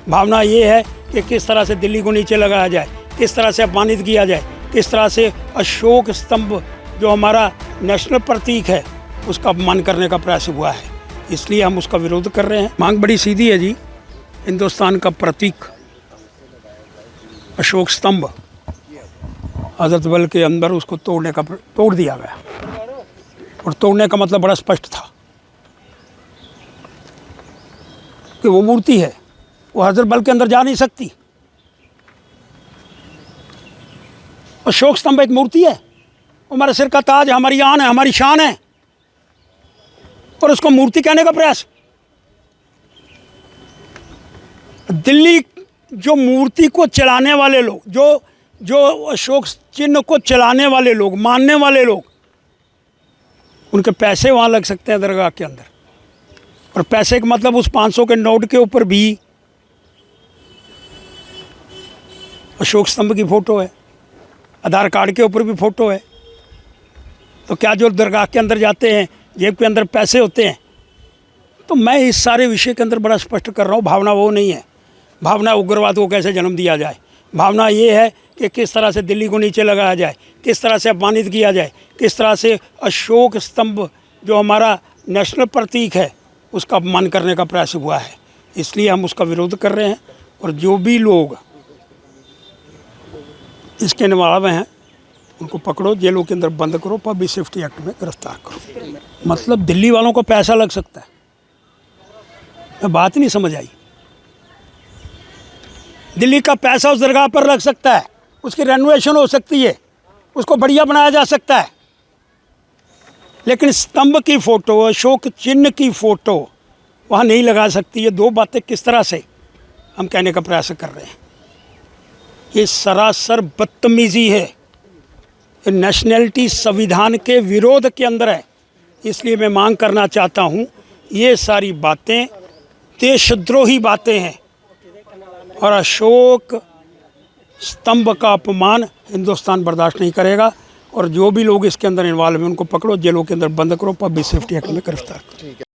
भावना ये है कि किस तरह से दिल्ली को नीचे लगाया जाए, किस तरह से अपमानित किया जाए, किस तरह से अशोक स्तंभ जो हमारा नेशनल प्रतीक है उसका अपमान करने का प्रयास हुआ है। इसलिए हम उसका विरोध कर रहे हैं। मांग बड़ी सीधी है जी, हिंदुस्तान का प्रतीक अशोक स्तंभ हजरत बल के अंदर उसको तोड़ दिया गया, और तोड़ने का मतलब बड़ा स्पष्ट था कि वो मूर्ति है, वो हजरत बल के अंदर जा नहीं सकती। अशोक स्तंभ एक मूर्ति है, वो हमारे सिर का ताज है, हमारी आन है, हमारी शान है, और उसको मूर्ति कहने का प्रयास। दिल्ली जो मूर्ति को चलाने वाले लोग, जो अशोक चिन्ह को चलाने वाले लोग, मानने वाले लोग, उनके पैसे वहाँ लग सकते हैं दरगाह के अंदर। और पैसे का मतलब उस 500 के नोट के ऊपर भी अशोक स्तंभ की फ़ोटो है, आधार कार्ड के ऊपर भी फ़ोटो है। तो क्या जो दरगाह के अंदर जाते हैं जेब के अंदर पैसे होते हैं? तो मैं इस सारे विषय के अंदर बड़ा स्पष्ट कर रहा हूँ, भावना वो नहीं है। भावना उग्रवाद को कैसे जन्म दिया जाए, भावना ये है कि किस तरह से दिल्ली को नीचे लगाया जाए, किस तरह से अपमानित किया जाए, किस तरह से अशोक स्तंभ जो हमारा नेशनल प्रतीक है उसका अपमान करने का प्रयास हुआ है। इसलिए हम उसका विरोध कर रहे हैं। और जो भी लोग इसके निभावे हैं उनको पकड़ो, जेलों के अंदर बंद करो, पब्लिक सेफ्टी एक्ट में गिरफ्तार करो। मतलब दिल्ली वालों को पैसा लग सकता है, मैं बात नहीं समझ आई। दिल्ली का पैसा उस दरगाह पर लग सकता है, उसकी रेनोवेशन हो सकती है, उसको बढ़िया बनाया जा सकता है, लेकिन स्तंभ की फ़ोटो, अशोक चिन्ह की फ़ोटो वहाँ नहीं लगा सकती। ये दो बातें किस तरह से हम कहने का प्रयास कर रहे हैं? ये सरासर बदतमीज़ी है, ये नेशनलिटी संविधान के विरोध के अंदर है। इसलिए मैं मांग करना चाहता हूँ, ये सारी बातें देशद्रोही बातें हैं, और अशोक स्तंभ का अपमान हिंदुस्तान बर्दाश्त नहीं करेगा। और जो भी लोग इसके अंदर इन्वॉल्व हैं उनको पकड़ो, जेलों के अंदर बंद करो, पब्लिक सेफ्टी एक्ट में गिरफ्तार करो।